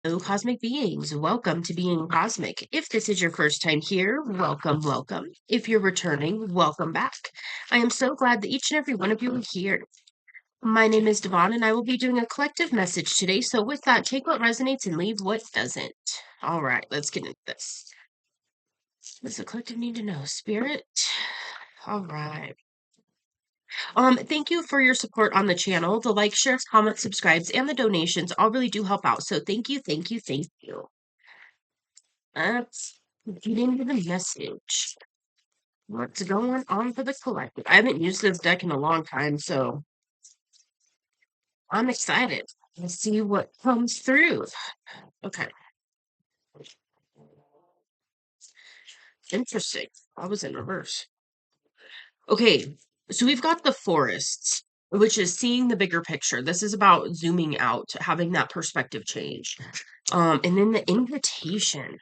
Hello, cosmic beings. Welcome to Being Cosmic. If this is your first time here, welcome, welcome. If you're returning, welcome back. I am so glad that each and every one of you are here. My name is Devon, and I will be doing a collective message today. So, with that, take what resonates and leave what doesn't. All right, let's get into this. What does the collective need to know? Spirit? All right. Thank you for your support on the channel. The likes, shares, comments, subscribes, and the donations all really do help out. So thank you, thank you, thank you. Let's get into the message. What's going on for the collective? I haven't used this deck in a long time, so I'm excited to see what comes through. Okay. Interesting. I was in reverse. Okay, so we've got the forests, which is seeing the bigger picture. This is about zooming out, having that perspective change. And then the invitation.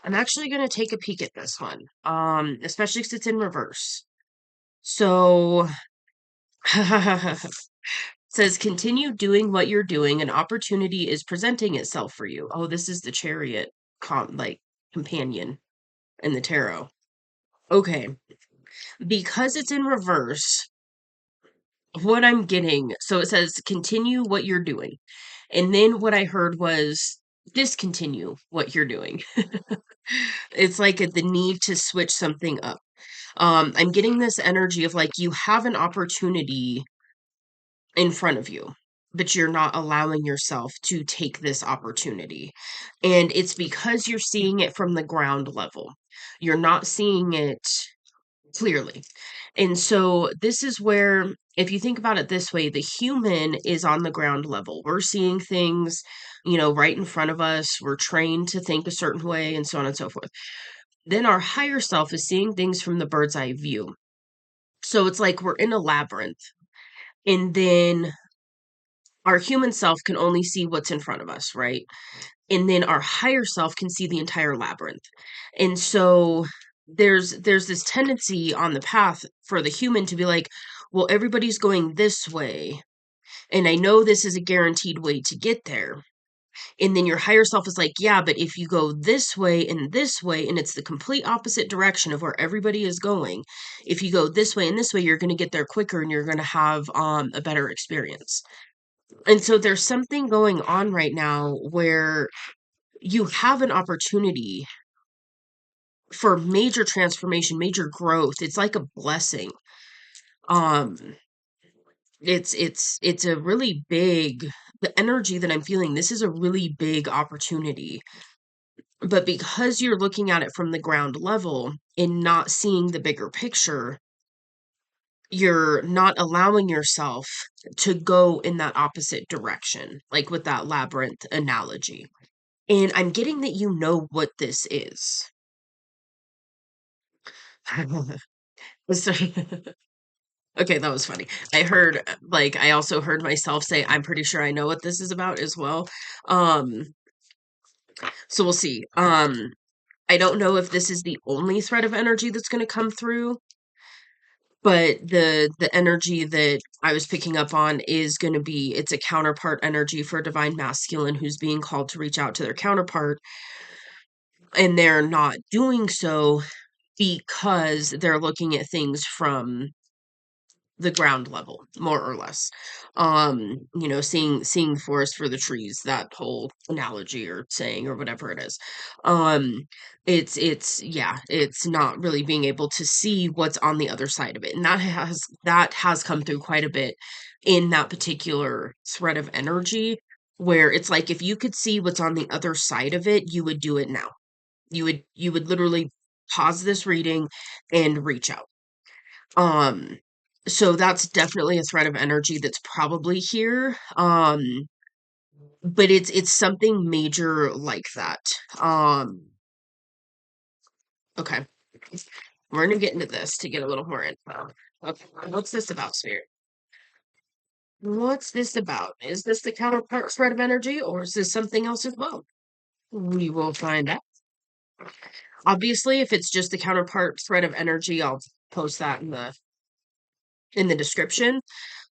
I'm actually going to take a peek at this one, especially because it's in reverse. So, says continue doing what you're doing. An opportunity is presenting itself for you. Oh, this is the chariot, companion in the tarot. Okay, because it's in reverse. What I'm getting, so it says continue what you're doing. And then what I heard was discontinue what you're doing. It's like the need to switch something up. I'm getting this energy of like you have an opportunity in front of you, but you're not allowing yourself to take this opportunity. And it's because you're seeing it from the ground level. You're not seeing it clearly. And so this is where, if you think about it this way, the human is on the ground level. We're seeing things, right in front of us. We're trained to think a certain way and so on and so forth. Then our higher self is seeing things from the bird's eye view. So it's like we're in a labyrinth. And then our human self can only see what's in front of us, right? And then our higher self can see the entire labyrinth. And so there's this tendency on the path for the human to be like, well, everybody's going this way, and I know this is a guaranteed way to get there. And then your higher self is like, yeah, but if you go this way and this way, and it's the complete opposite direction of where everybody is going, if you go this way and this way, you're going to get there quicker and you're going to have a better experience. And so there's something going on right now where you have an opportunity for major transformation, major growth. It's like a blessing. Um, it's a really big, the energy that I'm feeling, this is a really big opportunity. But because you're looking at it from the ground level and not seeing the bigger picture, you're not allowing yourself to go in that opposite direction, like with that labyrinth analogy. And I'm getting that you know what this is. So- okay, that was funny. I heard, I also heard myself say, I'm pretty sure I know what this is about as well. Um, so we'll see. I don't know if this is the only thread of energy that's going to come through, but the energy that I was picking up on is going to be, it's a counterpart energy for divine masculine who's being called to reach out to their counterpart, and they're not doing so because they're looking at things from the ground level, more or less. Seeing the forest for the trees, that whole analogy or saying or whatever it is. It's not really being able to see what's on the other side of it. And that has come through quite a bit in that particular thread of energy, where it's like if you could see what's on the other side of it, you would do it now. You would literally pause this reading and reach out. So that's definitely a thread of energy that's probably here. But it's something major like that. Okay. We're gonna get into this to get a little more info. Okay. What's this about, Spirit? What's this about? Is this the counterpart thread of energy, or is this something else as well? We will find out. Obviously, if it's just the counterpart thread of energy, I'll post that in the description.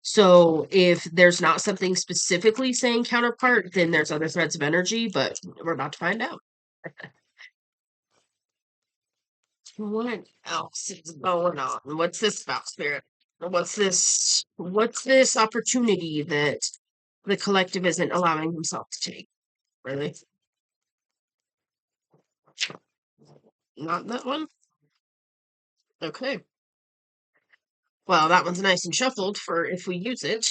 So if there's not something specifically saying counterpart, then there's other threads of energy, but we're about to find out. What else is going on? What's this about, Spirit? What's this opportunity that the collective isn't allowing himself to take? Really? Not that one? Okay. Well, that one's nice and shuffled for if we use it.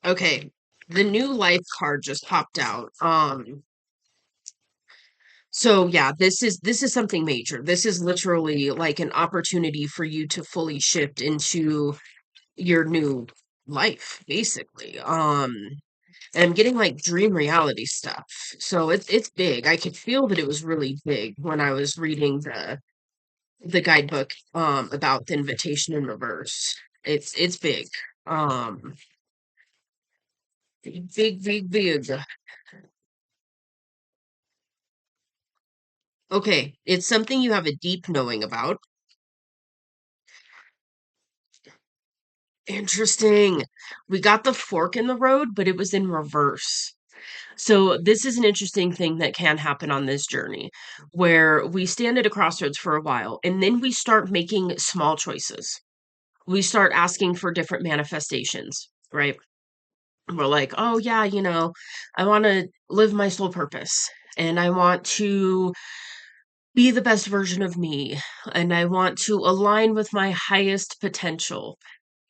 Okay. The new life card just popped out. So yeah, this is something major. This is literally like an opportunity for you to fully shift into your new life, basically. And I'm getting like dream reality stuff. So it's big. I could feel that it was really big when I was reading the guidebook about the invitation in reverse. It's big. Um big, big, big. Okay, it's something you have a deep knowing about. Interesting. We got the fork in the road, but it was in reverse. So this is an interesting thing that can happen on this journey where we stand at a crossroads for a while and then we start making small choices. We start asking for different manifestations, right? We're like, oh, yeah, I want to live my soul purpose and I want to be the best version of me and I want to align with my highest potential.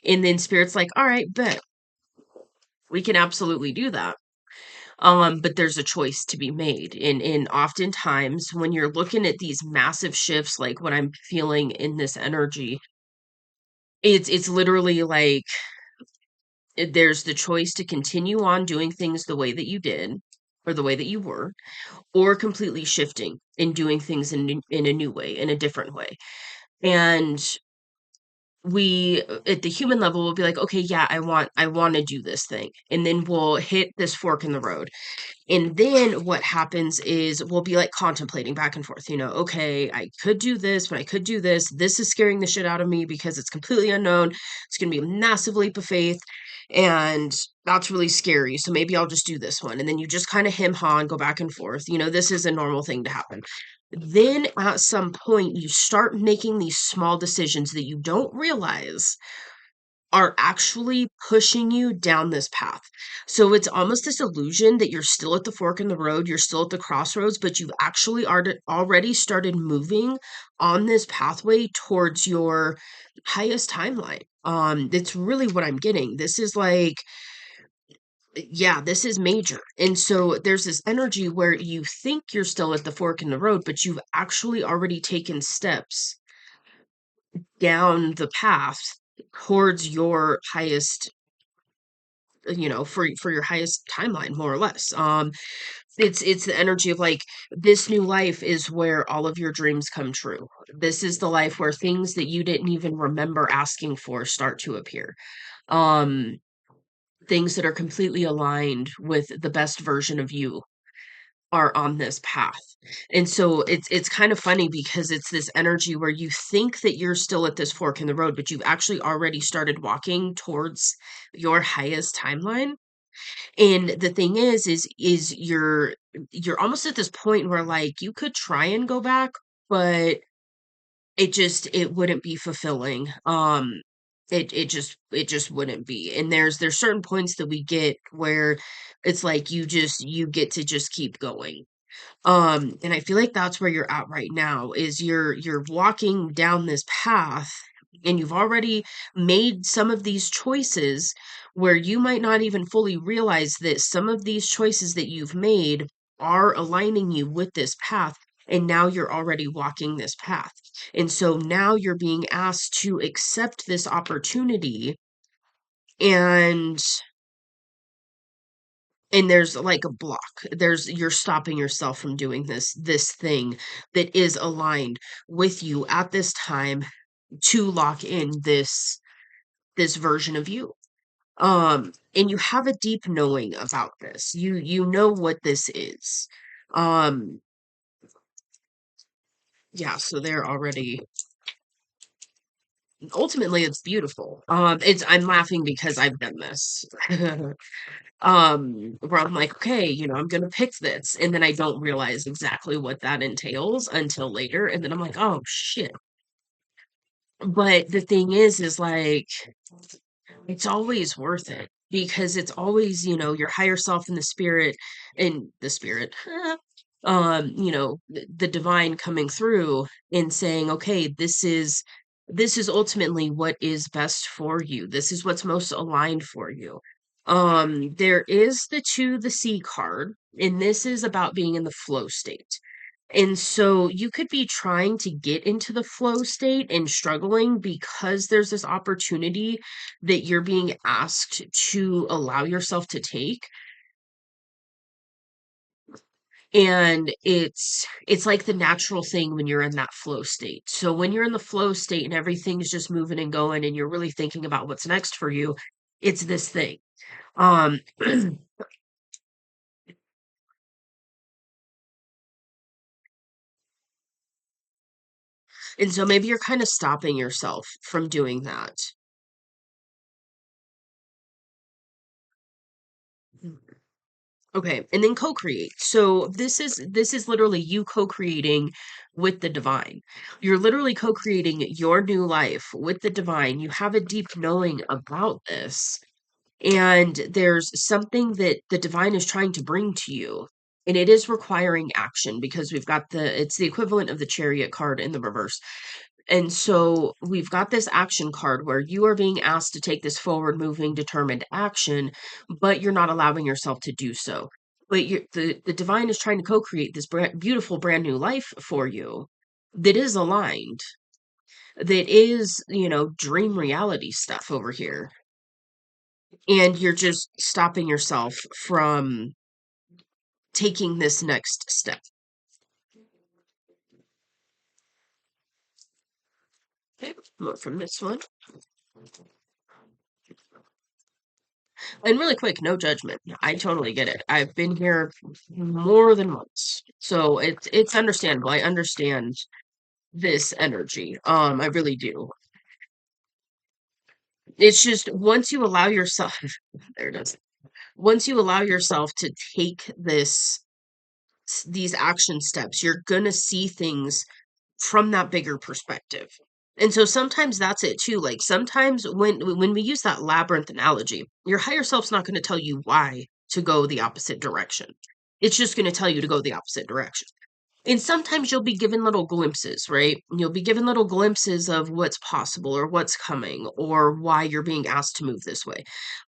And then spirit's like, all right, bet we can absolutely do that. But there's a choice to be made. And oftentimes when you're looking at these massive shifts, like what I'm feeling in this energy, it's literally like there's the choice to continue on doing things the way that you did or the way that you were, or completely shifting and doing things in a new way, in a different way. And we at the human level will be like, okay, yeah, I want to do this thing. And then we'll hit this fork in the road. And then what happens is we'll be like contemplating back and forth, okay, I could do this, but I could do this. This is scaring the shit out of me because it's completely unknown. It's going to be a massive leap of faith. And that's really scary. So maybe I'll just do this one. And then you just kind of hem haw and go back and forth. This is a normal thing to happen. Then at some point, you start making these small decisions that you don't realize are actually pushing you down this path. So it's almost this illusion that you're still at the fork in the road, you're still at the crossroads, but you've actually already started moving on this pathway towards your highest timeline. That's really what I'm getting. This is like, yeah, this is major. And so there's this energy where you think you're still at the fork in the road, but you've actually already taken steps down the path towards your highest, for your highest timeline, more or less. It's the energy of like this new life is where all of your dreams come true. This is the life where things that you didn't even remember asking for start to appear. Um, things that are completely aligned with the best version of you are on this path. And so it's kind of funny because it's this energy where you think that you're still at this fork in the road, but you've actually already started walking towards your highest timeline. And the thing is you're almost at this point where like you could try and go back, but it wouldn't be fulfilling. It just wouldn't be. And there's certain points that we get where it's like you get to just keep going. And I feel like that's where you're at right now is you're walking down this path and you've already made some of these choices where you might not even fully realize that some of these choices that you've made are aligning you with this path. And now you're already walking this path. And so now you're being asked to accept this opportunity and there's like a block. You're stopping yourself from doing this thing that is aligned with you at this time to lock in this version of you. And you have a deep knowing about this. You know what this is. Um yeah, so they're already ultimately it's beautiful. I'm laughing because I've done this. Where I'm like, okay, I'm gonna pick this, and then I don't realize exactly what that entails until later, and then I'm like, oh shit. But the thing is like it's always worth it because it's always, your higher self in the spirit, the divine coming through and saying, okay, this is ultimately what is best for you. This is what's most aligned for you. There is the to the sea card, and this is about being in the flow state. And so you could be trying to get into the flow state and struggling because there's this opportunity that you're being asked to allow yourself to take. And it's like the natural thing when you're in that flow state. So when you're in the flow state and everything's just moving and going and you're really thinking about what's next for you, it's this thing. Um and so maybe you're kind of stopping yourself from doing that. Okay, and then co-create. So this is literally you co-creating with the divine. You're literally co-creating your new life with the divine. You have a deep knowing about this, and there's something that the divine is trying to bring to you. And it is requiring action because it's the equivalent of the chariot card in the reverse. And so we've got this action card where you are being asked to take this forward moving, determined action, but you're not allowing yourself to do so. But the divine is trying to co create this beautiful, brand new life for you that is aligned, that is, dream reality stuff over here. And you're just stopping yourself from taking this next step. Okay, more from this one. And really quick, no judgment. I totally get it. I've been here more than once. So it's understandable. I understand this energy. I really do. It's just once you allow yourself there it is. Once you allow yourself to take these action steps, you're gonna see things from that bigger perspective. And so sometimes that's it too. Like sometimes when we use that labyrinth analogy, your higher self's not going to tell you why to go the opposite direction. It's just going to tell you to go the opposite direction. And sometimes you'll be given little glimpses, right? You'll be given little glimpses of what's possible or what's coming or why you're being asked to move this way.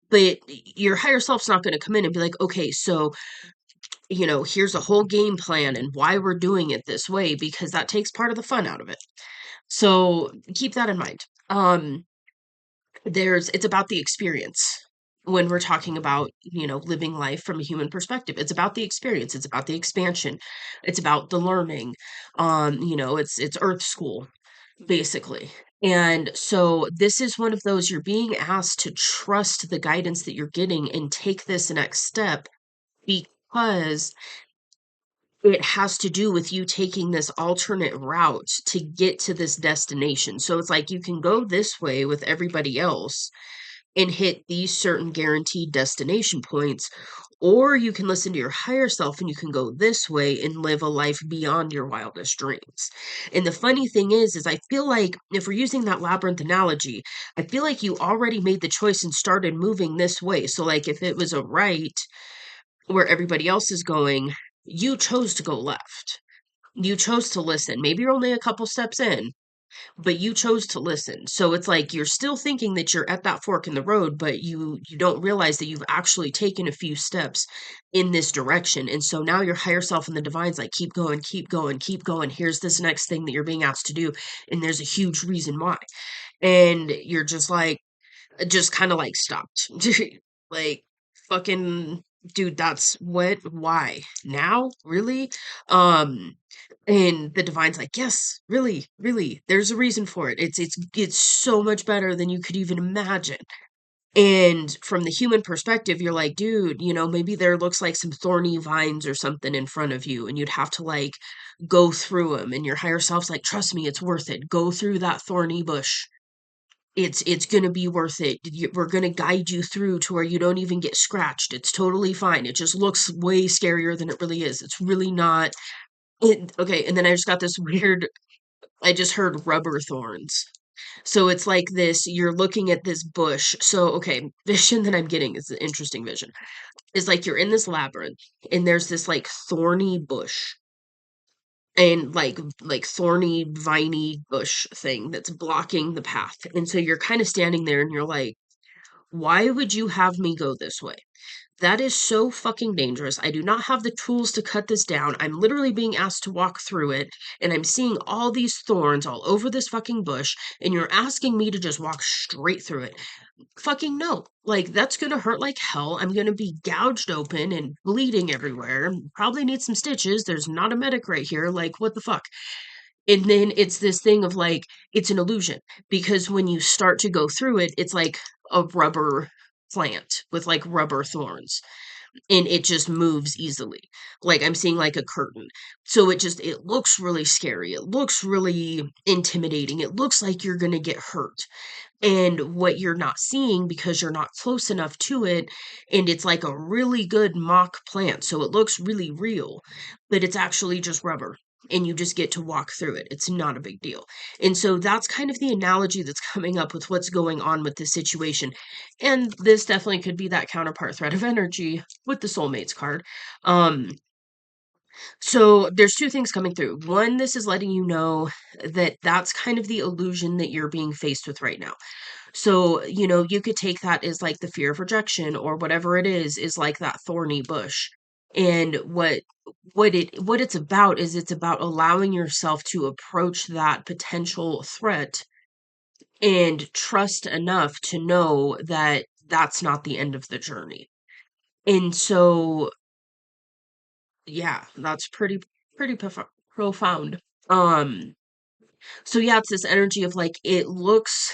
But your higher self's not going to come in and be like, okay, so, here's a whole game plan and why we're doing it this way, because that takes part of the fun out of it. So keep that in mind. It's about the experience when we're talking about, living life from a human perspective. It's about the experience, it's about the expansion, it's about the learning. It's Earth School, basically. And so this is one of those you're being asked to trust the guidance that you're getting and take this next step because it has to do with you taking this alternate route to get to this destination. So it's like you can go this way with everybody else and hit these certain guaranteed destination points, or you can listen to your higher self and you can go this way and live a life beyond your wildest dreams. And the funny thing is I feel like if we're using that labyrinth analogy, I feel like you already made the choice and started moving this way. So like if it was a right where everybody else is going, you chose to go left. You chose to listen. Maybe you're only a couple steps in, but you chose to listen. So it's like you're still thinking that you're at that fork in the road, but you don't realize that you've actually taken a few steps in this direction. And so now your higher self and the divine's like, keep going, keep going, keep going. Here's this next thing that you're being asked to do. And there's a huge reason why. And you're just like, just kind of like stopped. Like, fucking dude, that's what? Why? Now? Really? Um, and the divine's like, yes, really, really. There's a reason for it. It's so much better than you could even imagine. And from the human perspective, you're like, dude, maybe there looks like some thorny vines or something in front of you, and you'd have to like go through them. And your higher self's like, trust me, it's worth it. Go through that thorny bush. it's going to be worth it. We're going to guide you through to where you don't even get scratched. It's totally fine. It just looks way scarier than it really is. It's really not. Okay, and then I just got this weird, I just heard rubber thorns. So it's like this, you're looking at this bush. So, okay, vision that I'm getting is an interesting vision. Is like you're in this labyrinth and there's this like thorny bush and like thorny viney bush thing that's blocking the path. And so you're kind of standing there and you're like, why would you have me go this way? That is so fucking dangerous. I do not have the tools to cut this down. I'm literally being asked to walk through it, and I'm seeing all these thorns all over this fucking bush, and you're asking me to just walk straight through it. Fucking no. Like, that's gonna hurt like hell. I'm gonna be gouged open and bleeding everywhere. Probably need some stitches. There's not a medic right here. Like, what the fuck? And then it's this thing of like, it's an illusion because when you start to go through it, it's like a rubber plant with like rubber thorns and it just moves easily. Like I'm seeing like a curtain. So it looks really scary. It looks really intimidating. It looks like you're going to get hurt. And what you're not seeing because you're not close enough to it, and it's like a really good mock plant, so it looks really real, but it's actually just rubber. And you just get to walk through it. It's not a big deal. And so that's kind of the analogy that's coming up with what's going on with this situation. And this definitely could be that counterpart thread of energy with the soulmates card. Um, so there's two things coming through. One, this is letting you know that that's kind of the illusion that you're being faced with right now. So, you could take that as like the fear of rejection or whatever it is like that thorny bush. And what it's about is it's about allowing yourself to approach that potential threat and trust enough to know that that's not the end of the journey. And so, yeah, that's pretty profound. Um So yeah, it's this energy of like it looks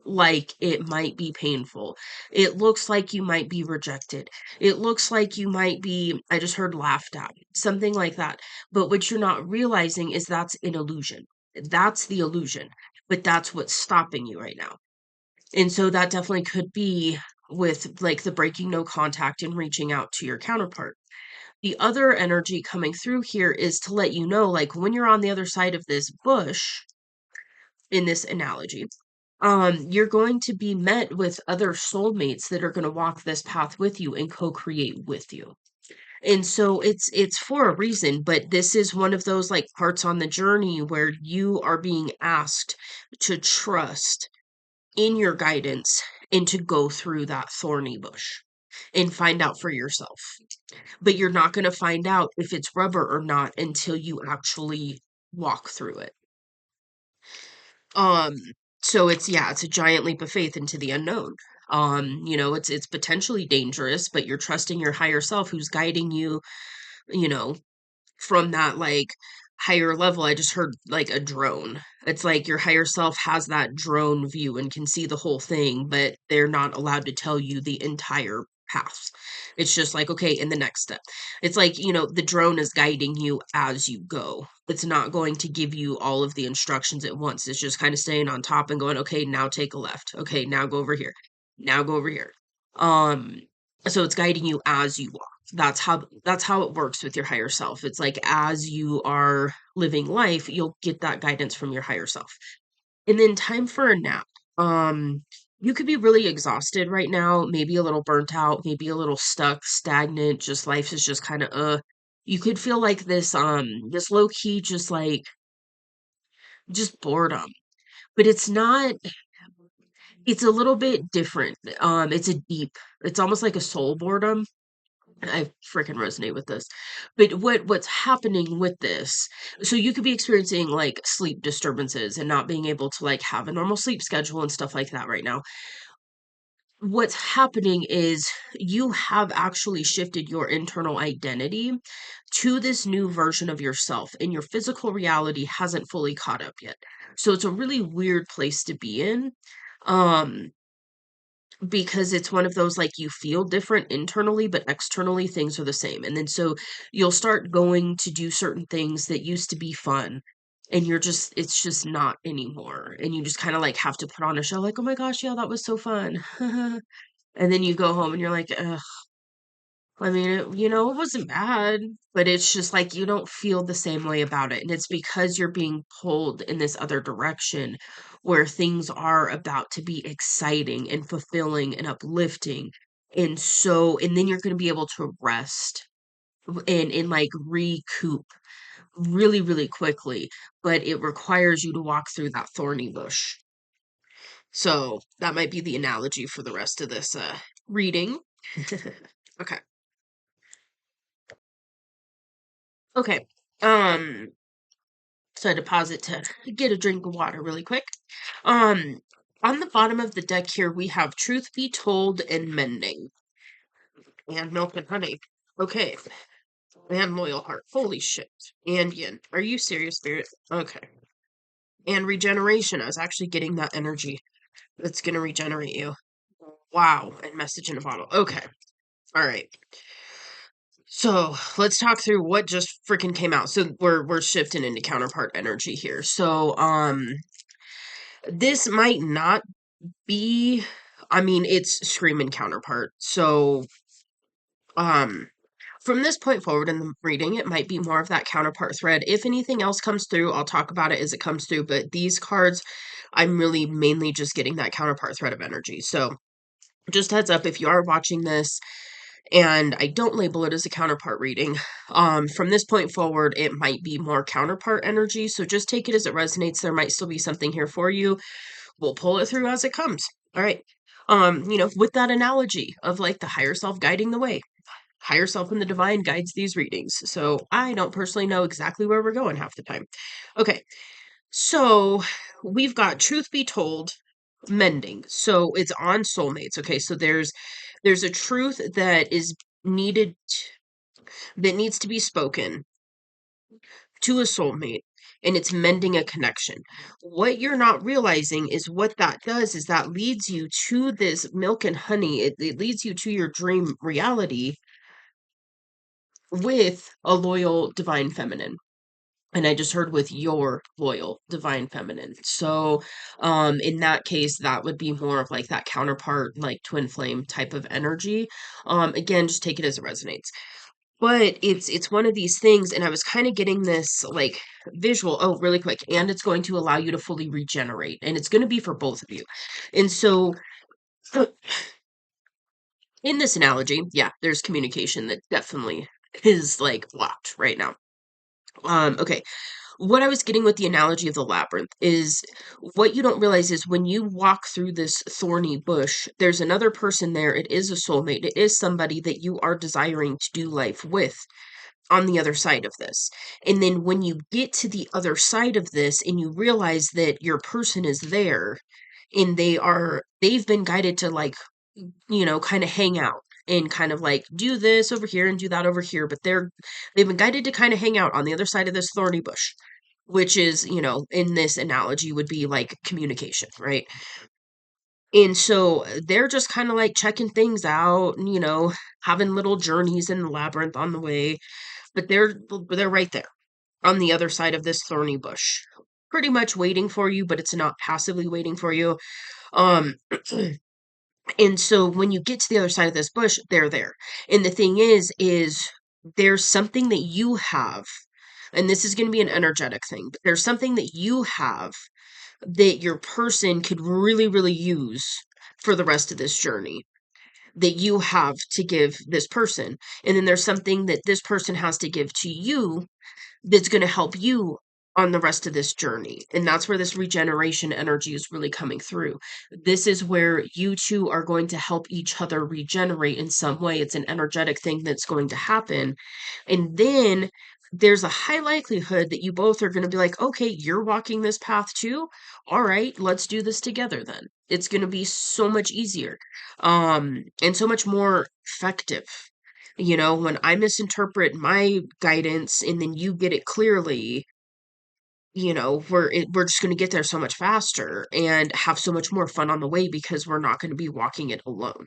like it might be painful. It looks like you might be rejected. It looks like you might be, I just heard laughed at, something like that. But what you're not realizing is that's an illusion. That's the illusion. But that's what's stopping you right now. And so that definitely could be with like the breaking no contact and reaching out to your counterpart. The other energy coming through here is to let you know, like when you're on the other side of this bush, in this analogy, you're going to be met with other soulmates that are going to walk this path with you and co-create with you. And so it's for a reason, but this is one of those like parts on the journey where you are being asked to trust in your guidance and to go through that thorny bush and find out for yourself. But you're not going to find out if it's rubber or not until you actually walk through it. Um, so it's a giant leap of faith into the unknown. It's potentially dangerous, but you're trusting your higher self who's guiding you, you know, from that like higher level. I just heard like a drone. It's like your higher self has that drone view and can see the whole thing, but they're not allowed to tell you the entire path. It's just like, okay, in the next step. It's like, the drone is guiding you as you go. It's not going to give you all of the instructions at once. It's just kind of staying on top and going, okay, now take a left. Okay, now go over here. Now go over here. Um, so it's guiding you as you walk. That's how it works with your higher self. It's like as you are living life, you'll get that guidance from your higher self. And then time for a nap. You could be really exhausted right now, maybe a little burnt out, maybe a little stuck, stagnant, just life is just kind of you could feel like this low key just like just boredom. But it's not, it's a little bit different. It's almost like a soul boredom. I freaking resonate with this. But what's happening with this, so you could be experiencing like sleep disturbances and not being able to like have a normal sleep schedule and stuff like that right now. What's happening is you have actually shifted your internal identity to this new version of yourself, and your physical reality hasn't fully caught up yet. So it's a really weird place to be in. Um, because it's one of those like you feel different internally, but externally things are the same. And then so you'll start going to do certain things that used to be fun. and it's just not anymore. And you just kind of like have to put on a show like, oh my gosh, yeah, that was so fun. And then you go home and you're like, ugh. I mean, it wasn't bad, but it's just like you don't feel the same way about it. And it's because you're being pulled in this other direction where things are about to be exciting and fulfilling and uplifting. And then you're going to be able to rest and like recoup really, really quickly. But it requires you to walk through that thorny bush. So that might be the analogy for the rest of this reading. Okay. Okay. Um, so I deposit to get a drink of water really quick. Um, on the bottom of the deck here, we have truth be told and mending. And milk and honey. Okay. And loyal heart. Holy shit. And yin. Are you serious, Spirit? Okay. And regeneration. I was actually getting that energy that's gonna regenerate you. Wow. And message in a bottle. Okay. All right. So let's talk through what just freaking came out. So we're shifting into counterpart energy here. So this might not be, I mean, it's screaming counterpart. So um from this point forward in the reading, it might be more of that counterpart thread. If anything else comes through, I'll talk about it as it comes through. But these cards, I'm really mainly just getting that counterpart thread of energy. So just heads up, if you are watching this and I don't label it as a counterpart reading, from this point forward, it might be more counterpart energy. So just take it as it resonates. There might still be something here for you. We'll pull it through as it comes. All right. With that analogy of like the higher self guiding the way, higher self and the divine guides these readings. So I don't personally know exactly where we're going half the time. Okay. So we've got truth be told, mending. So it's on soulmates. Okay. So there's a truth that is needed that needs to be spoken to a soulmate, and it's mending a connection. What you're not realizing is what that does is that leads you to this milk and honey. It leads you to your dream reality with a loyal divine feminine. And I just heard with your loyal divine feminine. So in that case, that would be more of like that counterpart, like twin flame type of energy. Again, just take it as it resonates. But it's one of these things, and I was kind of getting this like visual. Oh, really quick, and it's going to allow you to fully regenerate, and it's going to be for both of you. And so, in this analogy, yeah, there's communication that definitely is like blocked right now. Okay. What I was getting with the analogy of the labyrinth is what you don't realize is when you walk through this thorny bush, there's another person there. It is a soulmate. It is somebody that you are desiring to do life with on the other side of this. And then when you get to the other side of this and you realize that your person is there and they've been guided to like, kind of hang out and kind of like do this over here and do that over here, but they've been guided to kind of hang out on the other side of this thorny bush, which is, in this analogy would be like communication, right? And so they're just kind of like checking things out, and, having little journeys in the labyrinth on the way, but they're right there on the other side of this thorny bush, pretty much waiting for you, but it's not passively waiting for you. Um, and so when you get to the other side of this bush, they're there. And the thing is there's something that you have, and this is going to be an energetic thing, but there's something that you have that your person could really, really use for the rest of this journey that you have to give this person. And then there's something that this person has to give to you that's going to help you on the rest of this journey. And that's where this regeneration energy is really coming through. This is where you two are going to help each other regenerate in some way. It's an energetic thing that's going to happen. And then there's a high likelihood that you both are going to be like, okay, you're walking this path too. All right, let's do this together then. It's going to be so much easier, and so much more effective. When I misinterpret my guidance and then you get it clearly, we're just going to get there so much faster and have so much more fun on the way because we're not going to be walking it alone.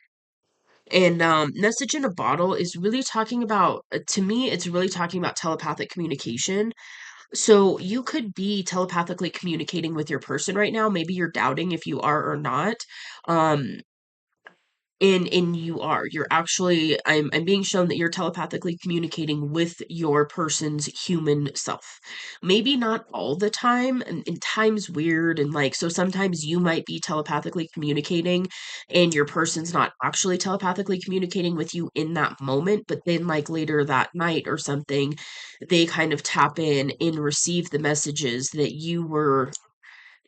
And message in a bottle is really talking about, to me, it's really talking about telepathic communication. So you could be telepathically communicating with your person right now. Maybe you're doubting if you are or not. Um, and you are. You're actually I'm being shown that you're telepathically communicating with your person's human self. Maybe not all the time, and time's weird, and like so sometimes you might be telepathically communicating and your person's not actually telepathically communicating with you in that moment, but then like later that night or something, they kind of tap in and receive the messages that you were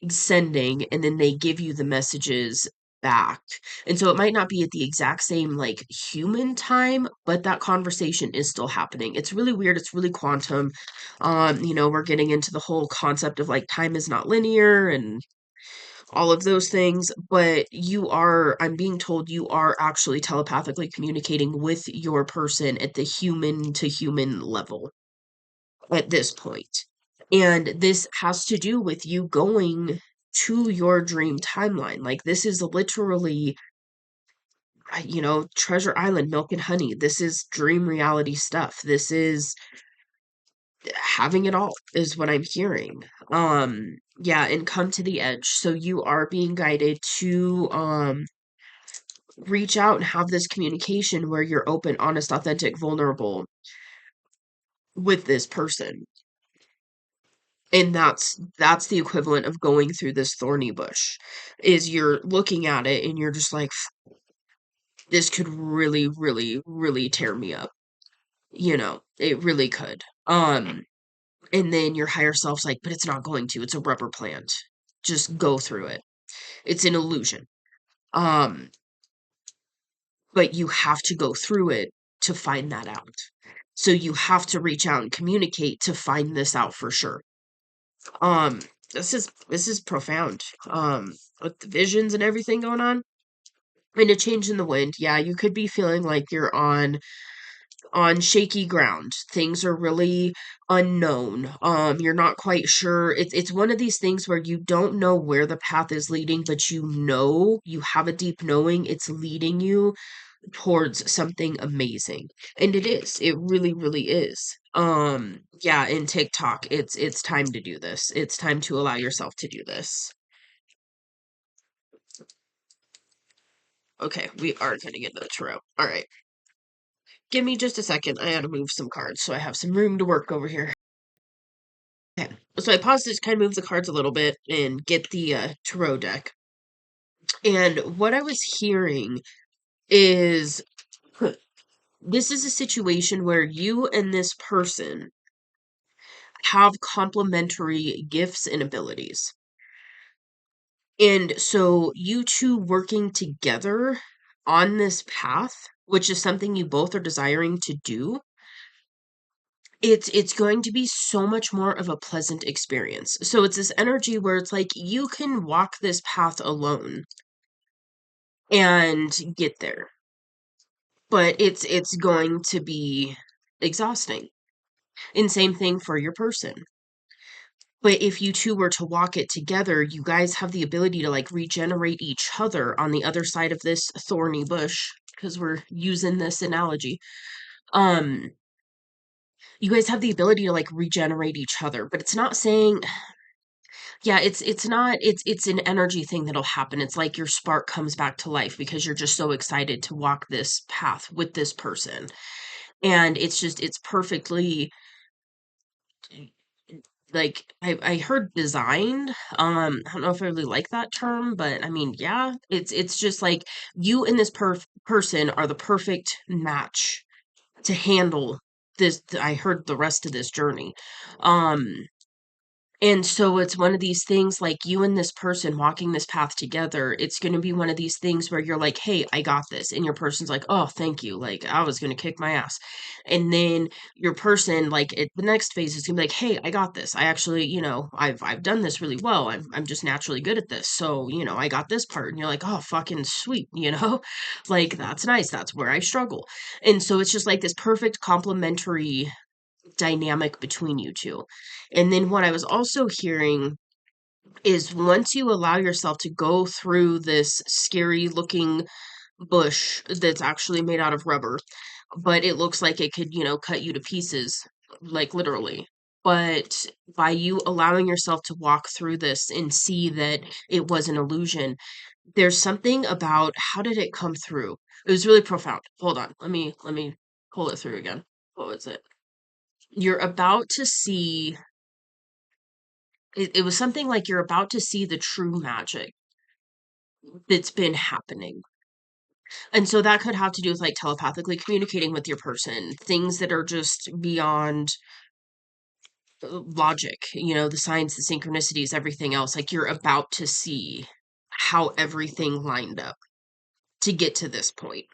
sending, and then they give you the messages back. And so it might not be at the exact same like human time, but that conversation is still happening. It's really weird, it's really quantum. We're getting into the whole concept of like time is not linear and all of those things, but I'm being told you are actually telepathically communicating with your person at the human to human level at this point. And this has to do with you going to your dream timeline. Like, this is literally, Treasure Island, Milk and Honey. This is dream reality stuff. This is having it all, is what I'm hearing. Yeah, and come to the edge. So you are being guided to reach out and have this communication where you're open, honest, authentic, vulnerable with this person. And that's the equivalent of going through this thorny bush, is you're looking at it and you're just like, this could really, really, really tear me up. It really could. And then your higher self's like, but it's not going to. It's a rubber plant. Just go through it. It's an illusion. Um, but you have to go through it to find that out. So you have to reach out and communicate to find this out for sure. Um, this is profound. With the visions and everything going on. And a change in the wind. Yeah, you could be feeling like you're on shaky ground. Things are really unknown. You're not quite sure. It's one of these things where you don't know where the path is leading, but you have a deep knowing it's leading you towards something amazing. And it is. It really, really is. Yeah, in TikTok, it's time to do this. It's time to allow yourself to do this. Okay, we are gonna get the tarot. All right. Give me just a second. I gotta move some cards so I have some room to work over here. Okay. So I paused it to kind of move the cards a little bit and get the tarot deck. And what I was hearing is this is a situation where you and this person have complementary gifts and abilities. And so you two working together on this path, which is something you both are desiring to do, it's going to be so much more of a pleasant experience. So it's this energy where it's like you can walk this path alone and get there, but it's going to be exhausting. And same thing for your person. But if you two were to walk it together, you guys have the ability to like regenerate each other on the other side of this thorny bush, because we're using this analogy. Um, you guys have the ability to like regenerate each other, but it's not saying, yeah, it's not, it's an energy thing that'll happen. It's like your spark comes back to life because you're just so excited to walk this path with this person. And it's perfectly, like, I heard designed. I don't know if I really like that term, but I mean, yeah, it's just like you and this person are the perfect match to handle this. I heard the rest of this journey. Um, and so it's one of these things, like you and this person walking this path together, it's going to be one of these things where you're like, hey, I got this. And your person's like, oh, thank you. Like, I was going to kick my ass. And then your person, like, at the next phase is going to be like, hey, I got this. I actually, I've done this really well. I'm just naturally good at this. So, I got this part. And you're like, oh, fucking sweet, like, that's nice. That's where I struggle. And so it's just like this perfect complementary dynamic between you two. And then what I was also hearing is once you allow yourself to go through this scary looking bush that's actually made out of rubber, but it looks like it could, cut you to pieces, like literally. But by you allowing yourself to walk through this and see that it was an illusion, there's something about how did it come through? It was really profound. Hold on. Let me pull it through again. What was it? You're about to see it was something like you're about to see the true magic that's been happening. And so that could have to do with like telepathically communicating with your person, things that are just beyond logic, the signs, the synchronicities, everything else. Like you're about to see how everything lined up to get to this point.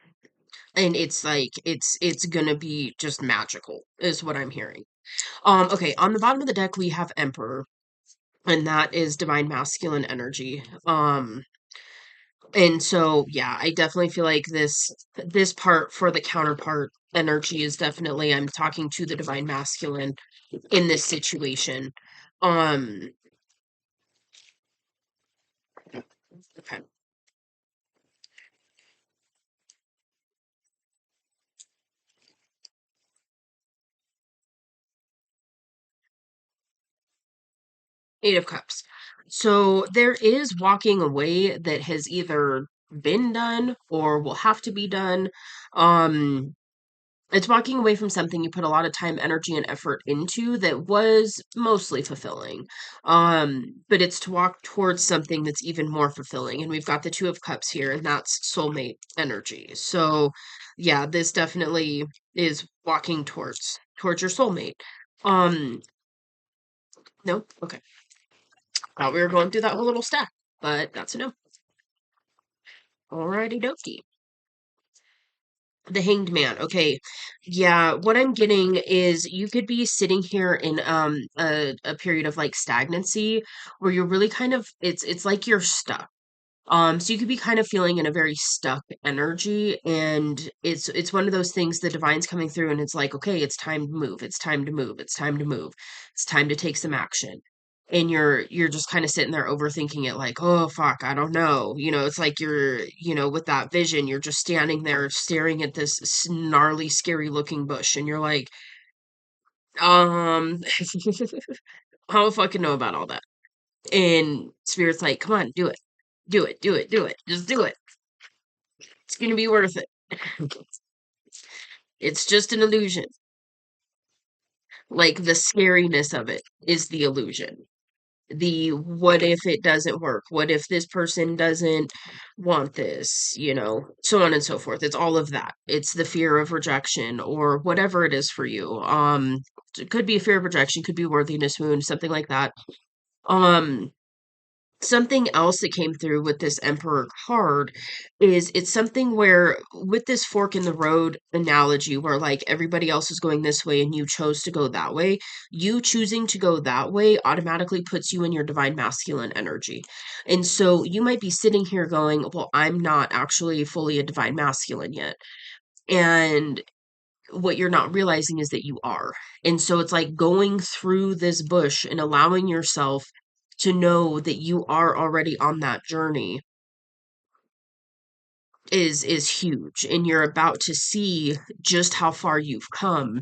And it's like it's gonna be just magical, is what I'm hearing. Okay, on the bottom of the deck we have Emperor, and that is divine masculine energy. And so yeah, I definitely feel like this part for the counterpart energy is definitely I'm talking to the divine masculine in this situation. Um, okay. 8 of Cups. So there is walking away that has either been done or will have to be done. Um, it's walking away from something you put a lot of time, energy, and effort into that was mostly fulfilling. But it's to walk towards something that's even more fulfilling. And we've got the 2 of Cups here, and that's soulmate energy. So yeah, this definitely is walking towards your soulmate. Um, no? Okay. Thought we were going through that whole little stack, but that's a no. Alrighty dokie. The Hanged Man. Okay. Yeah, what I'm getting is you could be sitting here in a period of like stagnancy where you're really kind of it's like you're stuck. So you could be kind of feeling in a very stuck energy, and it's one of those things the divine's coming through and it's like, okay, it's time to move. It's time to move. It's time to move. It's time to take some action. And you're just kind of sitting there overthinking it like, oh fuck, I don't know. It's like you're with that vision, you're just standing there staring at this gnarly, scary looking bush, and you're like, um, I don't fucking know about all that. And spirit's like, come on, do it. Do it, do it, do it. Just do it. It's gonna be worth it. It's just an illusion. Like the scariness of it is the illusion. The what if it doesn't work? What if this person doesn't want this? So on and so forth. It's all of that. It's the fear of rejection or whatever it is for you. It could be a fear of rejection, could be worthiness wound, something like that. Um, Something else that came through with this Emperor card is it's something where with this fork in the road analogy where like everybody else is going this way and you chose to go that way, you choosing to go that way automatically puts you in your divine masculine energy. And so you might be sitting here going, well, I'm not actually fully a divine masculine yet. And what you're not realizing is that you are. And so it's like going through this bush and allowing yourself to know that you are already on that journey is huge, and you're about to see just how far you've come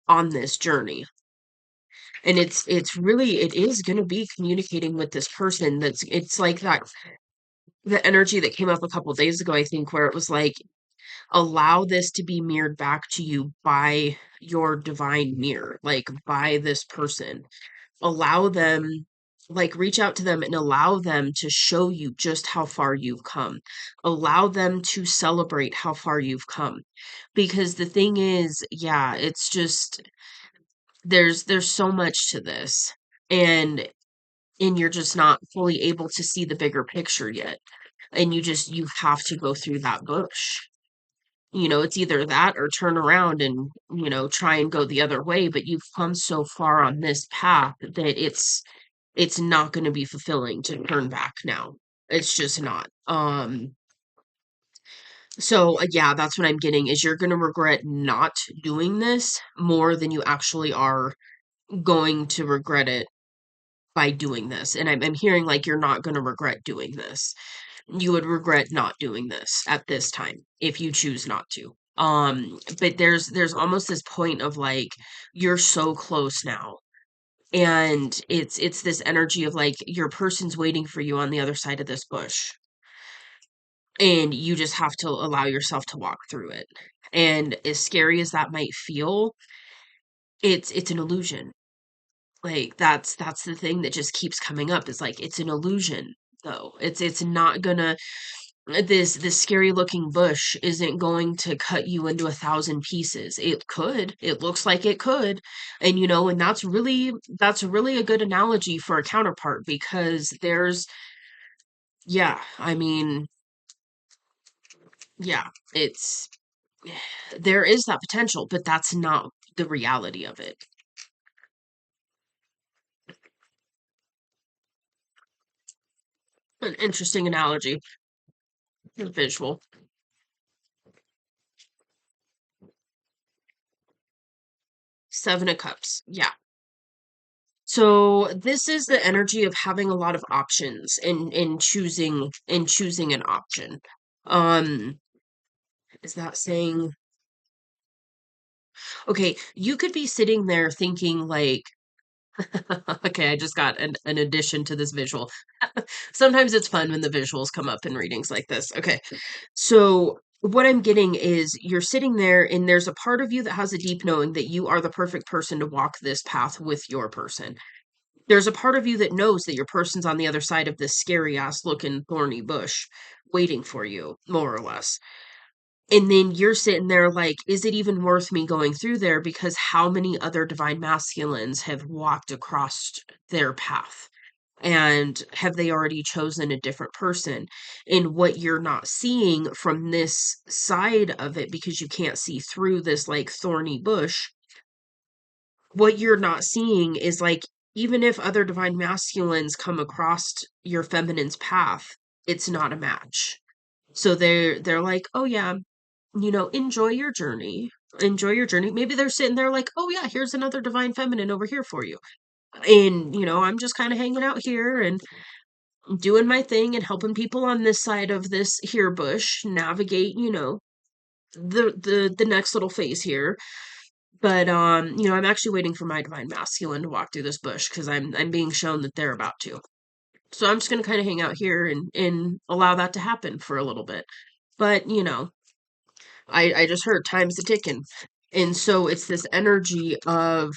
on this journey. And it's really it is going to be communicating with this person that's it's like that the energy that came up a couple days ago, I think, where it was like allow this to be mirrored back to you by your divine mirror, like by this person. Allow them, like, reach out to them and allow them to show you just how far you've come. Allow them to celebrate how far you've come. Because the thing is, yeah, it's just there's so much to this. And you're just not fully able to see the bigger picture yet. And you have to go through that bush. It's either that or turn around and, try and go the other way, but you've come so far on this path that it's not going to be fulfilling to turn back now. It's just not. So yeah, that's what I'm getting is you're going to regret not doing this more than you actually are going to regret it by doing this. And I'm hearing like you're not going to regret doing this. You would regret not doing this at this time if you choose not to. But there's almost this point of like you're so close now. And it's this energy of like your person's waiting for you on the other side of this bush, and you just have to allow yourself to walk through it. And as scary as that might feel, it's an illusion. Like that's the thing that just keeps coming up, is like it's an illusion though. It's not gonna, this scary looking bush isn't going to cut you into 1,000 pieces. It could. It looks like it could. And and that's really a good analogy for a counterpart, because yeah, I mean, yeah, it's there is that potential, but that's not the reality of it. An interesting analogy, visual. 7 of Cups. Yeah. So this is the energy of having a lot of options and choosing an option. Um, is that saying, okay, you could be sitting there thinking like, okay, I just got an addition to this visual. Sometimes it's fun when the visuals come up in readings like this. Okay. So what I'm getting is you're sitting there and there's a part of you that has a deep knowing that you are the perfect person to walk this path with your person. There's a part of you that knows that your person's on the other side of this scary ass looking thorny bush waiting for you, more or less. And then you're sitting there like, is it even worth me going through there? Because how many other divine masculines have walked across their path? And have they already chosen a different person? And what you're not seeing from this side of it, because you can't see through this like thorny bush, what you're not seeing is like, even if other divine masculines come across your feminine's path, it's not a match. So they're like, oh yeah, enjoy your journey. Enjoy your journey. Maybe they're sitting there like, oh yeah, here's another divine feminine over here for you. And I'm just kind of hanging out here and doing my thing and helping people on this side of this here bush navigate, the next little phase here. But I'm actually waiting for my divine masculine to walk through this bush, because I'm being shown that they're about to. So I'm just gonna kind of hang out here and allow that to happen for a little bit. But I just heard time's a ticking. And so it's this energy of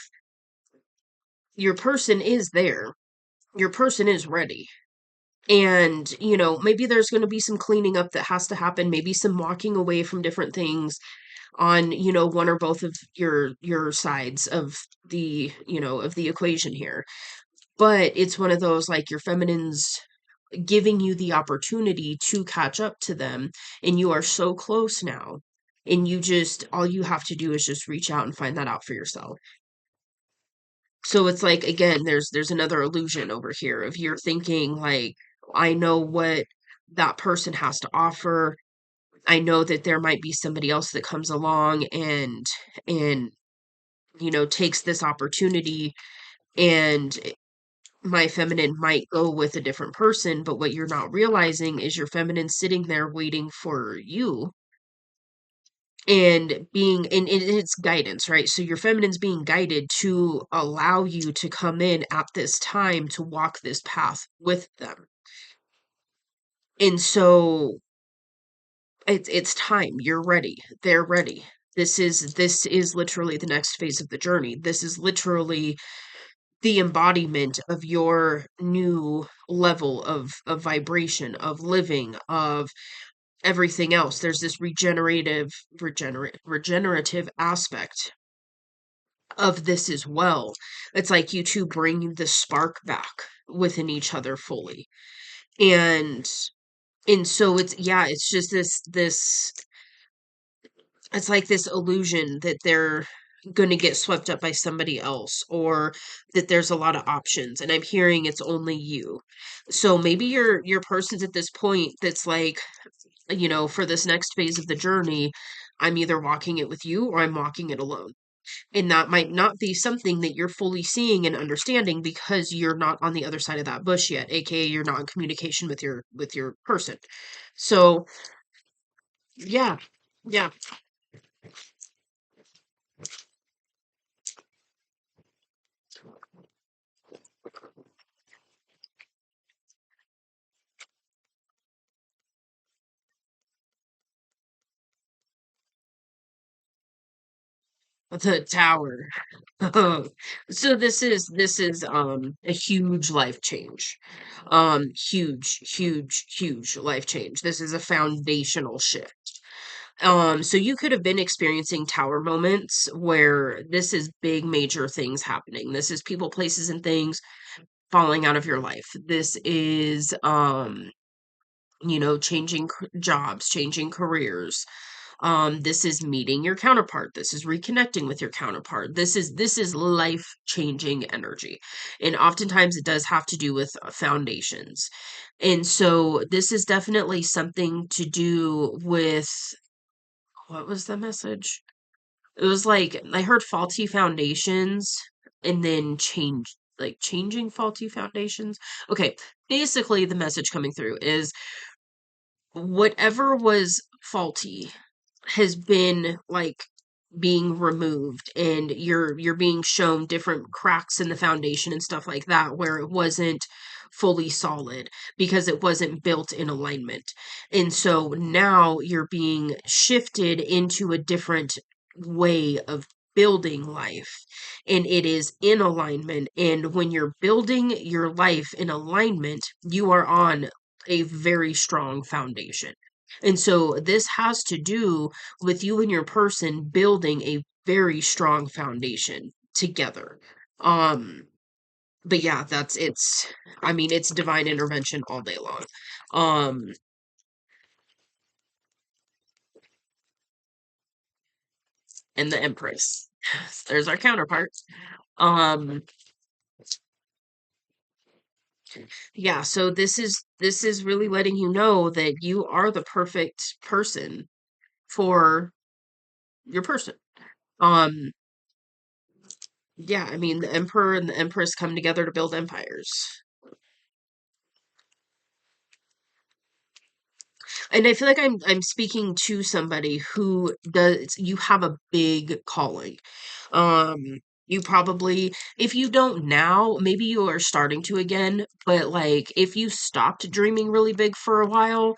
your person is there. Your person is ready. And, maybe there's going to be some cleaning up that has to happen, maybe some walking away from different things on, one or both of your sides of the equation here. But it's one of those, like, your feminine's giving you the opportunity to catch up to them, and you are so close now. And all you have to do is just reach out and find that out for yourself. So it's like, again, there's another illusion over here of you're thinking like, I know what that person has to offer. I know that there might be somebody else that comes along and takes this opportunity, and my feminine might go with a different person. But what you're not realizing is your feminine sitting there waiting for you, and being in its guidance, right? So your feminine's being guided to allow you to come in at this time to walk this path with them. And so it's time. You're ready. They're ready. This is literally the next phase of the journey. This is literally the embodiment of your new level of vibration, of living, of everything else. There's this regenerative aspect of this as well. It's like you two bring the spark back within each other fully. And so it's just this it's like this illusion that they're going to get swept up by somebody else, or that there's a lot of options, and I'm hearing it's only you. So maybe your person's at this point that's like, for this next phase of the journey, I'm either walking it with you or I'm walking it alone. And that might not be something that you're fully seeing and understanding, because you're not on the other side of that bush yet, aka you're not in communication with your person. So yeah. Yeah. The tower. So this is a huge life change. Huge life change. This is a foundational shift. So you could have been experiencing tower moments where this is big major things happening. This is people, places, and things falling out of your life. This is changing jobs, changing careers. This is meeting your counterpart. This is reconnecting with your counterpart. This is life-changing energy. And oftentimes it does have to do with foundations. And so this is definitely something to do with what was the message? It was like I heard faulty foundations and then changing faulty foundations. Okay, basically the message coming through is whatever was faulty has been like being removed, and you're being shown different cracks in the foundation and stuff like that where it wasn't fully solid because it wasn't built in alignment. And so now you're being shifted into a different way of building life, and it is in alignment. And when you're building your life in alignment, you are on a very strong foundation. And so this has to do with you and your person building a very strong foundation together. Um, but yeah, I mean, it's divine intervention all day long. Um, and the Empress. There's our counterpart. Um, yeah, so this is really letting you know that you are the perfect person for your person. Um, yeah, I mean, the Emperor and the Empress come together to build empires. And I feel like I'm speaking to somebody who does you have a big calling. You probably, if you don't now, maybe you are starting to again, but like if you stopped dreaming really big for a while,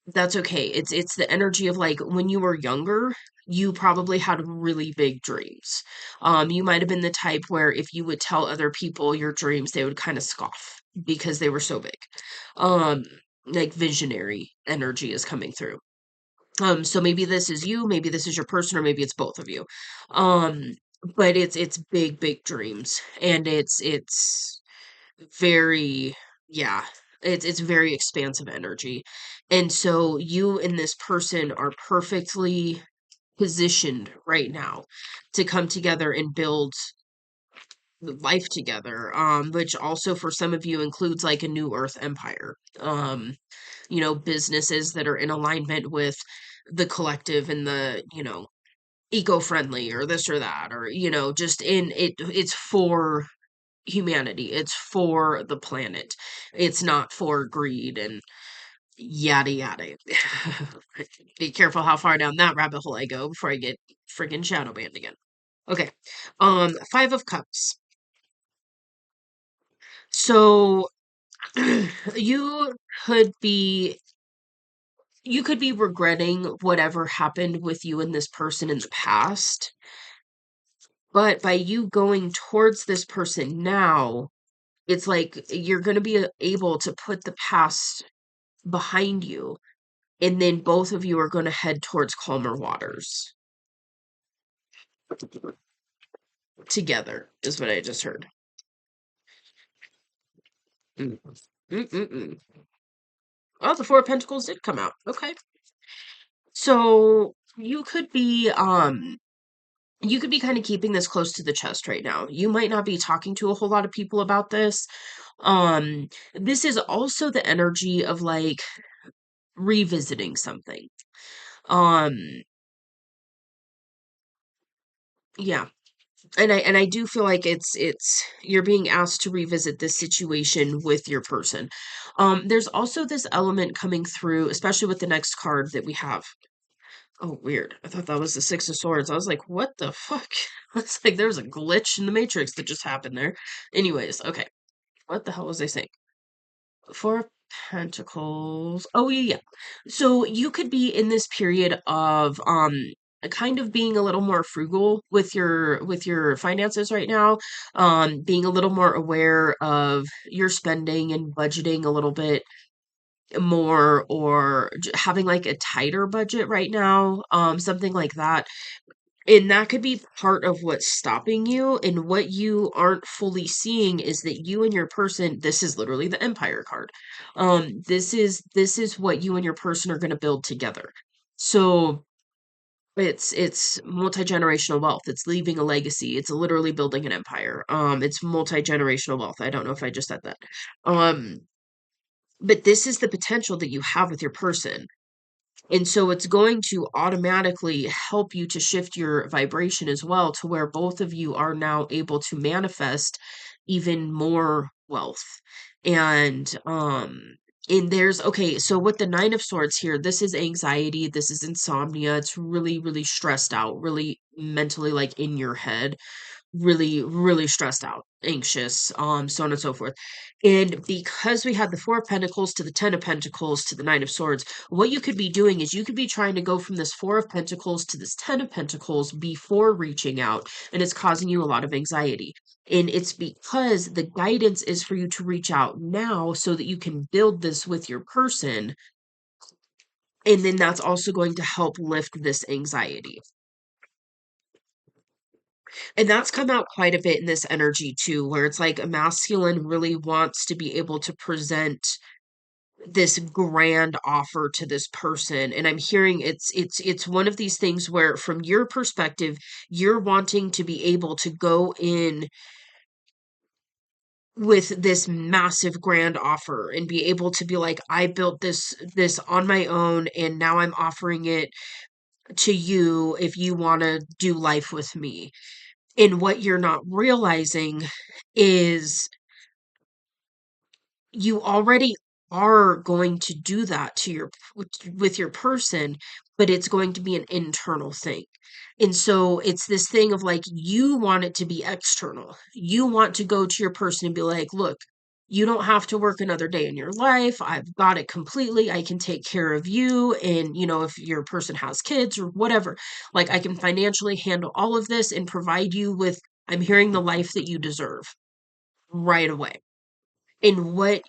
that's okay. It's the energy of like when you were younger, you probably had really big dreams. You might have been the type where if you would tell other people your dreams, they would kind of scoff because they were so big. Um, like visionary energy is coming through. So maybe this is you, maybe this is your person, or maybe it's both of you. Um, but it's big dreams, and it's very, yeah, it's very expansive energy. And so you and this person are perfectly positioned right now to come together and build life together, which also for some of you includes like a new earth empire. Businesses that are in alignment with the collective and the, eco-friendly or this or that, or just in it's for humanity. It's for the planet. It's not for greed and yada yada. Be careful how far down that rabbit hole I go before I get friggin' shadow banned again. Okay. Five of Cups. So you could be you could be regretting whatever happened with you and this person in the past, but by you going towards this person now, it's like you're going to be able to put the past behind you, and then both of you are going to head towards calmer waters together, is what I just heard. Mm. Mm-mm-mm. Oh, the Four of Pentacles did come out. Okay. So you could be kind of keeping this close to the chest right now. You might not be talking to a whole lot of people about this. This is also the energy of like revisiting something. Um, yeah. And I do feel like it's you're being asked to revisit this situation with your person. There's also this element coming through, especially with the next card that we have. Oh, weird. I thought that was the Six of Swords. I was like, what the fuck? It's like there's a glitch in the Matrix that just happened there. Anyways, okay. What the hell was I saying? Four of Pentacles. Oh, yeah, yeah. So you could be in this period of kind of being a little more frugal with your finances right now, being a little more aware of your spending and budgeting a little bit more, or having like a tighter budget right now, something like that. And that could be part of what's stopping you. And what you aren't fully seeing is that you and your person, this is literally the Empire card. This is what you and your person are going to build together. So it's multi-generational wealth. It's leaving a legacy. It's literally building an empire. It's multi-generational wealth. I don't know if I just said that. Um, but this is the potential that you have with your person. And so it's going to automatically help you to shift your vibration as well, to where both of you are now able to manifest even more wealth. And there's, okay, so with the Nine of Swords here, this is anxiety, this is insomnia. It's really, really stressed out, really mentally like in your head, really, really stressed out, anxious, so on and so forth. And because we had the Four of Pentacles to the Ten of Pentacles to the Nine of Swords, what you could be doing is you could be trying to go from this Four of Pentacles to this Ten of Pentacles before reaching out, and it's causing you a lot of anxiety. And it's because the guidance is for you to reach out now so that you can build this with your person. And then that's also going to help lift this anxiety. And that's come out quite a bit in this energy too, where it's like a masculine really wants to be able to present this grand offer to this person. And I'm hearing it's one of these things where from your perspective, you're wanting to be able to go in with this massive grand offer and be able to be like, I built this on my own, and now I'm offering it to you if you want to do life with me. And what you're not realizing is you already are going to do that to with your person, but it's going to be an internal thing. And so it's this thing of like, you want it to be external. You want to go to your person and be like, look, you don't have to work another day in your life. I've got it completely. I can take care of you. And, if your person has kids or whatever, like I can financially handle all of this and provide you with, I'm hearing, the life that you deserve right away. And what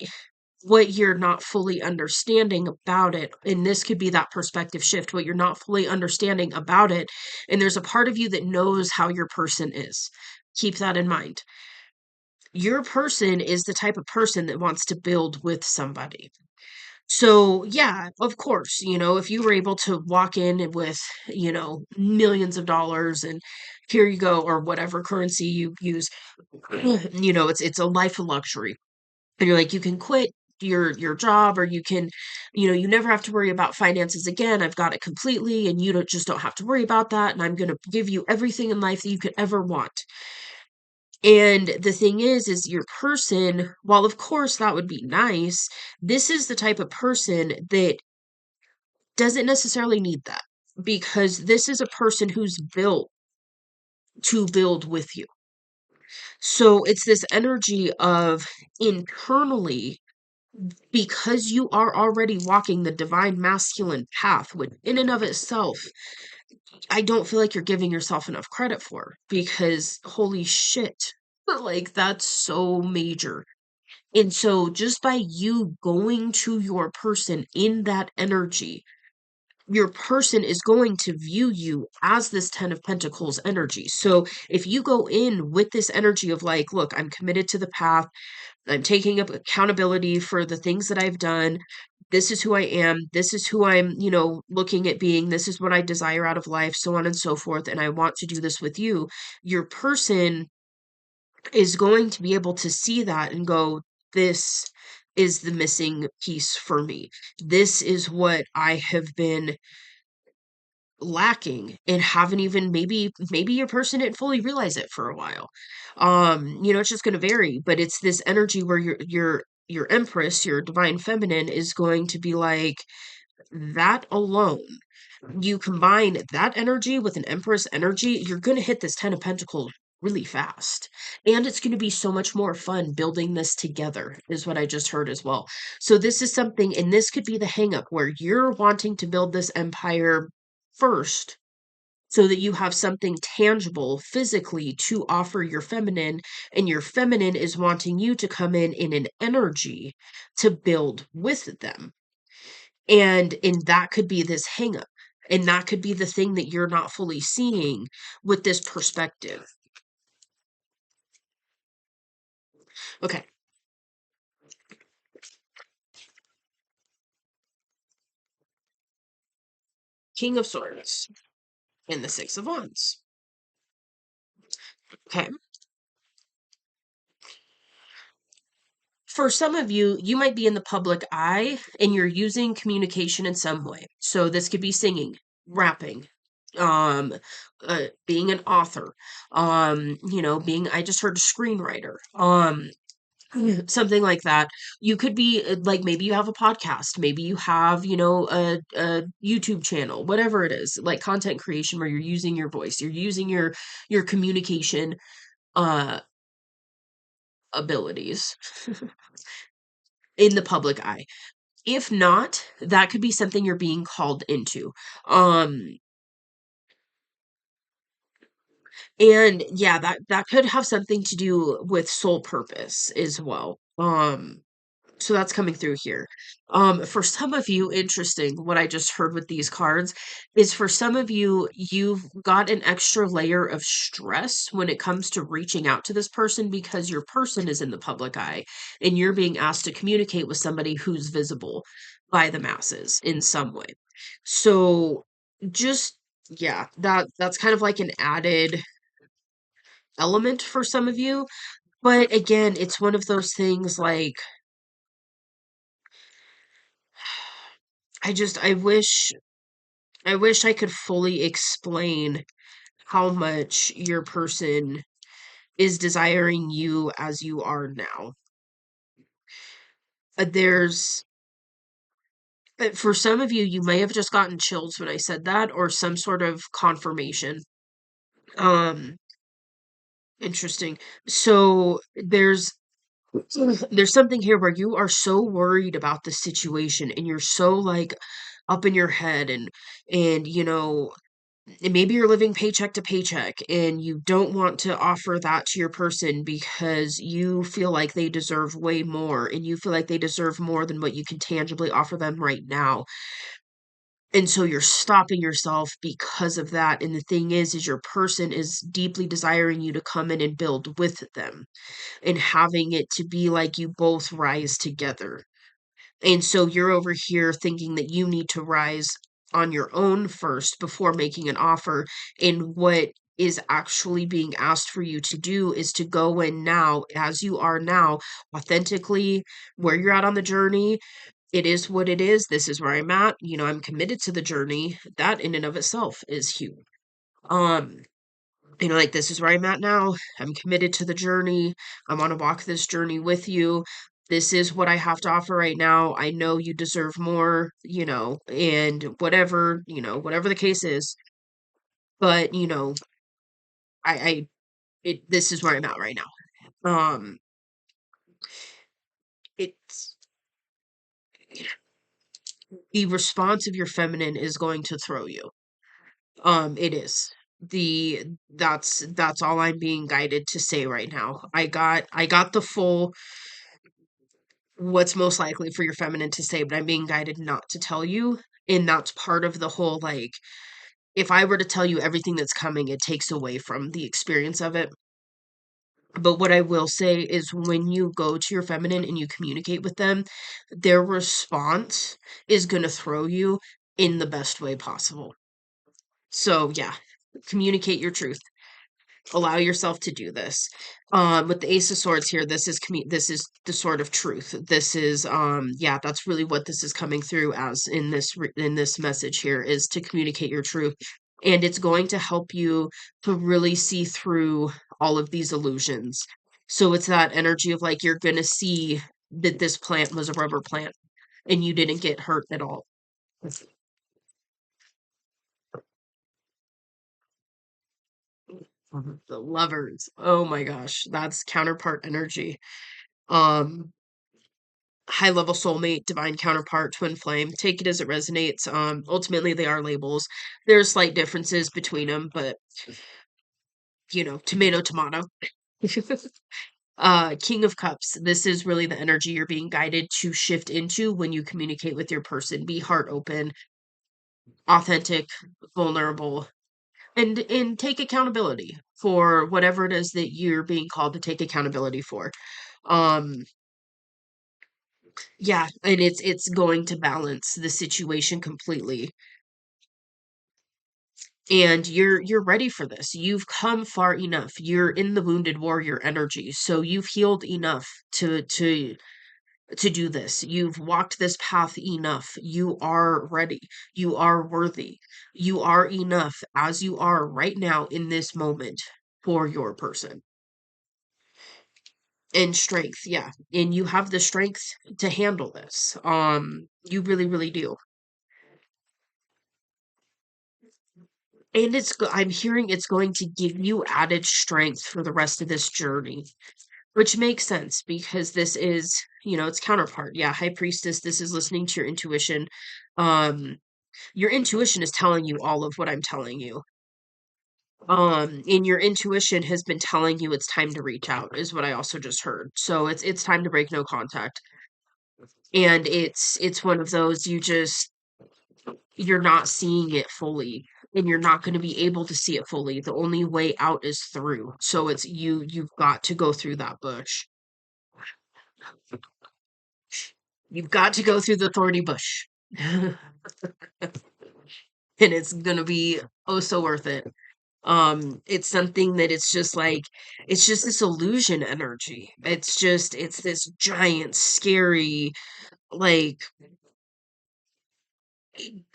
you're not fully understanding about it, and this could be that perspective shift, what you're not fully understanding about it, and there's a part of you that knows how your person is. Keep that in mind. Your person is the type of person that wants to build with somebody. So, yeah, of course, if you were able to walk in with, millions of dollars, and here you go, or whatever currency you use, it's a life of luxury. And you're like, you can quit your job, or you can, you never have to worry about finances again. I've got it completely, and you don't have to worry about that, and I'm going to give you everything in life that you could ever want. And the thing is your person, while of course that would be nice, this is the type of person that doesn't necessarily need that, because this is a person who's built to build with you. So it's this energy of internally, because you are already walking the divine masculine path, which in and of itself, I don't feel like you're giving yourself enough credit for, because holy shit, like that's so major. And so just by you going to your person in that energy, your person is going to view you as this Ten of Pentacles energy. So if you go in with this energy of like, look, I'm committed to the path, I'm taking up accountability for the things that I've done. This is who I am. This is who I'm, looking at being. This is what I desire out of life, so on and so forth. And I want to do this with you. Your person is going to be able to see that and go, this is the missing piece for me. This is what I have been lacking, and haven't even, maybe your person didn't fully realize it for a while. It's just going to vary, but it's this energy where your empress, your divine feminine, is going to be like, that alone, you combine that energy with an empress energy, you're going to hit this Ten of Pentacles really fast. And it's going to be so much more fun building this together, is what I just heard as well. So this is something, and this could be the hang up, where you're wanting to build this empire first, so that you have something tangible physically to offer your feminine, and your feminine is wanting you to come in an energy to build with them. And that could be this hang up, and that could be the thing that you're not fully seeing with this perspective. Okay. King of Swords and the Six of Wands. Okay. For some of you, you might be in the public eye and you're using communication in some way. So this could be singing, rapping, um, being an author, being, I just heard a screenwriter, something like that. You could be like, maybe you have a podcast, maybe you have, a YouTube channel, whatever it is, like content creation where you're using your voice, you're using your communication, uh, abilities in the public eye. If not, that could be something you're being called into. Um, and yeah, that could have something to do with soul purpose as well. So that's coming through here. For some of you, interesting, what I just heard with these cards is for some of you, you've got an extra layer of stress when it comes to reaching out to this person because your person is in the public eye and you're being asked to communicate with somebody who's visible by the masses in some way. So just yeah, that's kind of like an added element for some of you. But again, it's one of those things like I wish I could fully explain how much your person is desiring you as you are now. There's for some of you, you may have just gotten chills when I said that, or some sort of confirmation. Um, Interesting. So there's something here where you are so worried about the situation and you're so like up in your head and and maybe you're living paycheck to paycheck and you don't want to offer that to your person because you feel like they deserve way more and you feel like they deserve more than what you can tangibly offer them right now. And so you're stopping yourself because of that. And the thing is your person is deeply desiring you to come in and build with them and having it to be like you both rise together. And so you're over here thinking that you need to rise on your own first before making an offer. And what is actually being asked for you to do is to go in now, as you are now, authentically, where you're at on the journey. It is what it is. This is where I'm at. I'm committed to the journey. That in and of itself is huge. Um, like this is where I'm at now. I'm committed to the journey. I want to walk this journey with you. This is what I have to offer right now. I know you deserve more, and whatever the case is. But, this is where I'm at right now. It's the response of your feminine is going to throw you. It is. That's all I'm being guided to say right now. I got the full what's most likely for your feminine to say, but I'm being guided not to tell you. And that's part of the whole, like, if I were to tell you everything that's coming, it takes away from the experience of it. But what I will say is when you go to your feminine and you communicate with them, their response is going to throw you in the best way possible. So, yeah, communicate your truth. Allow yourself to do this. With the Ace of Swords here, this is the sword of truth. This is yeah, that's really what this is coming through as in this message here is to communicate your truth. And it's going to help you to really see through all of these illusions. So it's that energy of like you're gonna see that this plant was a rubber plant and you didn't get hurt at all. The Lovers. Oh my gosh, that's counterpart energy. Um high level soulmate, divine counterpart, twin flame. Take it as it resonates. Ultimately, they are labels. There's slight differences between them, but tomato, tomato. King of Cups. This is really the energy you're being guided to shift into when you communicate with your person. Be heart open, authentic, vulnerable, and take accountability for whatever it is that you're being called to take accountability for. Um, yeah, and it's going to balance the situation completely. And you're ready for this. You've come far enough. You're in the wounded warrior energy. So you've healed enough to do this. You've walked this path enough. You are ready. You are worthy. You are enough as you are right now in this moment for your person. And strength, yeah. And you have the strength to handle this. You really, really do. And I'm hearing it's going to give you added strength for the rest of this journey, which makes sense because this is, it's counterpart. Yeah, High Priestess, this is listening to your intuition. Um, your intuition is telling you all of what I'm telling you. And your intuition has been telling you it's time to reach out, is what I also just heard. So it's time to break no contact. And it's one of those you're not seeing it fully, and you're not going to be able to see it fully. The only way out is through. So you've got to go through that bush. You've got to go through the thorny bush. And it's going to be oh so worth it. It's something that it's just this illusion energy. It's this giant scary, like,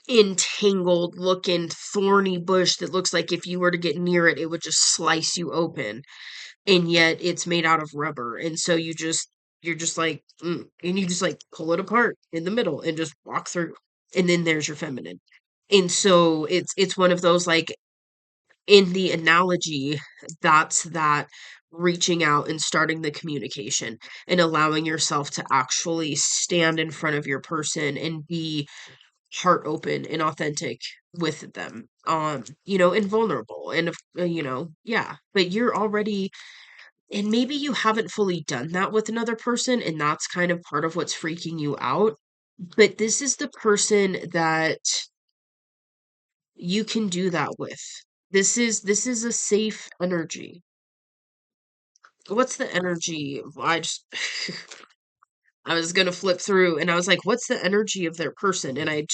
entangled looking thorny bush that looks like if you were to get near it, it would just slice you open. And yet it's made out of rubber. And so you're just like, and you just like pull it apart in the middle and just walk through. And then there's your feminine. And so it's one of those, like, in the analogy, that's that reaching out and starting the communication and allowing yourself to actually stand in front of your person and be heart open and authentic with them, and vulnerable, and yeah, but you're already, and maybe you haven't fully done that with another person, and that's kind of part of what's freaking you out, but this is the person that you can do that with. This is a safe energy. What's the energy? I just I was gonna flip through and I was like, what's the energy of their person? And I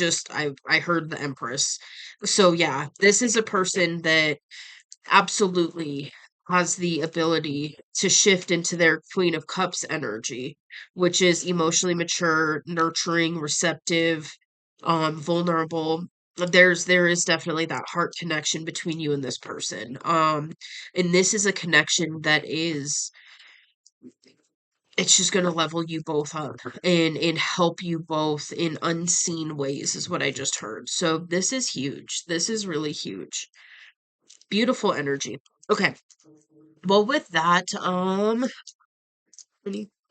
heard the Empress. So yeah, this is a person that absolutely has the ability to shift into their Queen of Cups energy, which is emotionally mature, nurturing, receptive, vulnerable. There is definitely that heart connection between you and this person. And this is a connection that is, it's just going to level you both up and help you both in unseen ways, is what I just heard. So this is huge. This is really huge. Beautiful energy. Okay. Well, with that,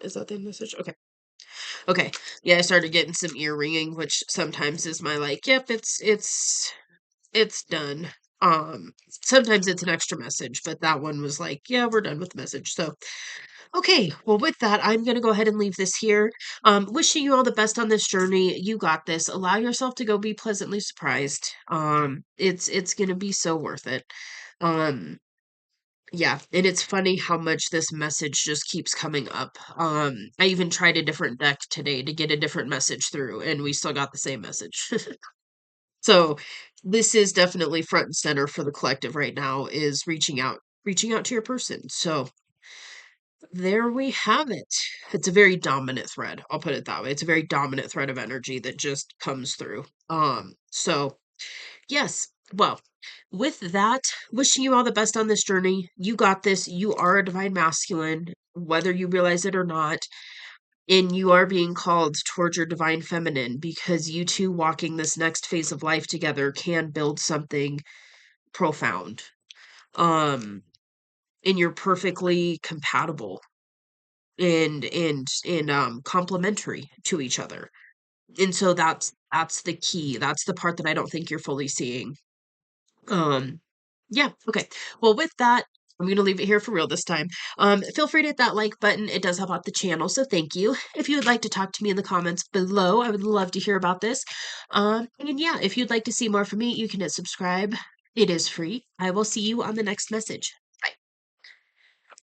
is that the message? Okay. Okay. Yeah, I started getting some ear ringing, which sometimes is my, like, yep, it's done. Sometimes it's an extra message, but that one was like, yeah, we're done with the message. So okay, well, with that, I'm going to go ahead and leave this here. Wishing you all the best on this journey. You got this. Allow yourself to go be pleasantly surprised. It's going to be so worth it. Um, yeah, and it's funny how much this message just keeps coming up. I even tried a different deck today to get a different message through, and we still got the same message. So this is definitely front and center for the collective right now, is reaching out to your person. So there we have it. It's a very dominant thread. I'll put it that way. It's a very dominant thread of energy that just comes through. So yes. Well, with that, wishing you all the best on this journey. You got this. You are a divine masculine, whether you realize it or not. And you are being called towards your divine feminine, because you two walking this next phase of life together can build something profound. Um, and you're perfectly compatible. and complementary to each other. And so that's the key. That's the part that I don't think you're fully seeing. Um, yeah, okay. Well, with that, I'm gonna leave it here for real this time. Feel free to hit that like button. It does help out the channel, so thank you. If you would like to talk to me in the comments below, I would love to hear about this. And yeah, if you'd like to see more from me, you can hit subscribe. It is free. I will see you on the next message.